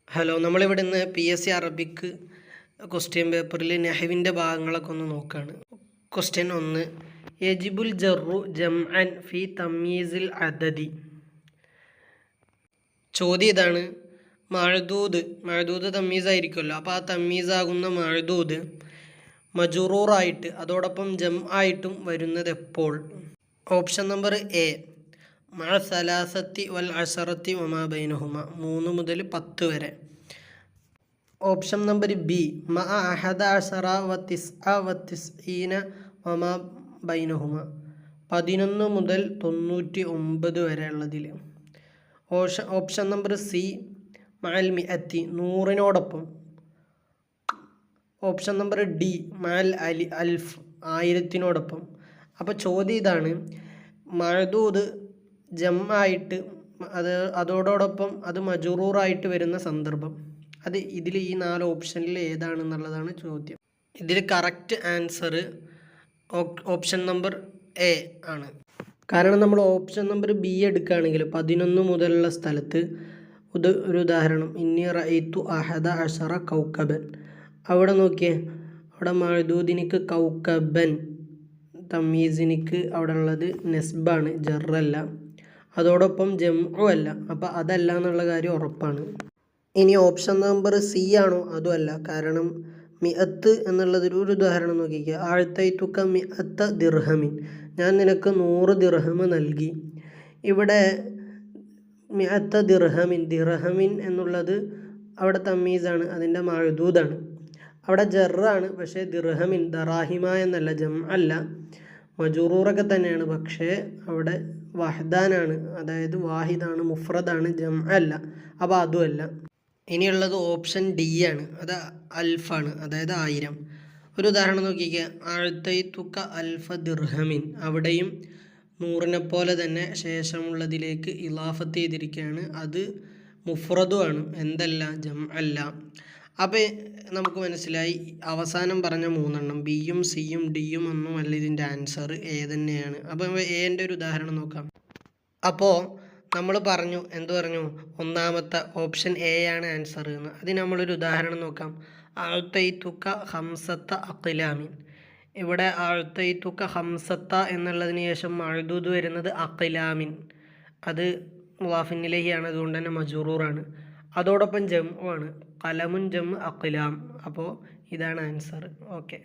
Hello, നമ്മളിവിടെ നിന്ന് PSC അറബിക്ക് question പേപ്പറിൽ നെഹവിൻ്റെ ഭാഗങ്ങളൊക്കെ ഒന്ന് നോക്കുകയാണ്. ക്വസ്റ്റ്യൻ 1, യജിബുൽ ജറു ജംഅൻ ഫി തമീസിൽ അദദി. ചോദ്യം ഇതാണ്, മഅദൂദ് തമീസ് ആയിരിക്കുമല്ലോ, അപ്പോൾ ആ തമീസാകുന്ന മഅദൂദ് മജറൂറായിട്ട് അതോടൊപ്പം ജം ആയിട്ടും വരുന്നത് എപ്പോൾ? ഓപ്ഷൻ നമ്പർ എ, മഅ സലാസത്തി വൽ അശറത്തി വമാ ബൈനഹുമ, 3 മുതൽ 10 വരെ. ഓപ്ഷൻ നമ്പർ ബി, മഅ അഹദ അശറ വ തിസ്അ വ തിസ്ഈന വമാ ബൈനഹുമ, 11 മുതൽ 99 വരെ ഉള്ളതിൽ. ഓപ്ഷൻ നമ്പർ സി, മഅൽ മിഅത്തി, 100-നോടൊപ്പം. ഓപ്ഷൻ നമ്പർ ഡി, മഅൽ അൽഫ്, 1000-നോടൊപ്പം. അപ്പോൾ ചോദ്യം ഇതാണ്, മഅദൂദ് ജം ആയിട്ട് അതോടൊപ്പം അത് മജറൂറായിട്ട് വരുന്ന സന്ദർഭം, അത് ഇതിൽ ഈ 4 ഓപ്ഷനിൽ ഏതാണെന്നുള്ളതാണ് ചോദ്യം. ഇതിൽ correct answer option number A ആണ്. കാരണം നമ്മൾ ഓപ്ഷൻ നമ്പർ ബി എടുക്കുകയാണെങ്കിൽ 11 മുതലുള്ള സ്ഥലത്ത് ഒരു ഉദാഹരണം, ഇന്നി റഅയ്തു അഹദ അശറ കൗക്കബൻ, അവിടെ നോക്കിയേ, അവിടെ മഅദൂദിനിക്ക് കൗക്കബൻ, തമീസിനിക്ക് അവിടെ ഉള്ളത് നെസ്ബാണ്, ജറല്ല, അതോടൊപ്പം ജംഉ അല്ല, അപ്പോൾ അതല്ല എന്നുള്ള കാര്യം ഉറപ്പാണ്. ഇനി ഓപ്ഷൻ നമ്പർ സി ആണോ? അതുമല്ല. കാരണം മിഅത്ത് എന്നുള്ളതൊരു ഉദാഹരണം നോക്കിക്കുക, അഅ്തൈതുക മിഅത്ത ദിർഹമിൻ, ഞാൻ നിനക്ക് 100 ദിർഹം നൽകി. ഇവിടെ മിഅത്ത ദിർഹമിൻ എന്നുള്ളത് അവിടെ തമീസാണ്, അതിൻ്റെ മഅദൂദാണ്. അവിടെ ജറാണ്, പക്ഷേ ദിർഹമിൻ ദറാഹിമ എന്നല്ല, ജം അല്ല, മജറൂറൊക്കെ തന്നെയാണ്, പക്ഷേ അവിടെ വഹദാനാണ്, അതായത് വാഹിദാണ്, മുഫ്രദാണ്, ജം അല്ല, അപ്പോൾ അതുമല്ല. ഇനിയുള്ളത് ഓപ്ഷൻ ഡി ആണ്, അത് അൽഫാണ്, അതായത് 1000. ഒരു ഉദാഹരണം നോക്കിക്കുക, അഅ്തൈതുക അൽഫ ദിർഹമിൻ, അവിടെയും 100-നെ പോലെ തന്നെ ശേഷമുള്ളതിലേക്ക് ഇലാഫത്ത് ചെയ്തിരിക്കുകയാണ്, അത് മുഫ്രദുമാണ്, എന്തല്ല, ജം അല്ല. അപ്പോൾ നമുക്ക് മനസ്സിലായി, അവസാനം പറഞ്ഞ 3 ബിയും സിയും ഡിയും ഒന്നുമല്ല ഇതിൻ്റെ ആൻസർ, എ തന്നെയാണ്. അപ്പോൾ എൻ്റെ ഒരു ഉദാഹരണം നോക്കാം. അപ്പോൾ നമ്മൾ പറഞ്ഞു, എന്ത് പറഞ്ഞു, ഒന്നാമത്തെ ഓപ്ഷൻ എ ആണ് ആൻസർ എന്ന്. അതിന് നമ്മളൊരു ഉദാഹരണം നോക്കാം. അഅ്തൈതുക ഹംസത്ത അഖ്ലാമിൻ, ഇവിടെ അഅ്തൈതുക ഹംസത്ത എന്നുള്ളതിന് ശേഷം മഅദൂദ് വരുന്നത് അഖ്ലാമിൻ, അത് മുളാഫിൻ ഇലൈഹിയാണ്, അതുകൊണ്ട് തന്നെ മജറൂറാണ്, അതോടൊപ്പം ജംഉ ആണ്, ഖലമുൻ ജം അഖ്ലാം, അപ്പോൾ ഇതാണ് ആൻസർ. ഓക്കെ.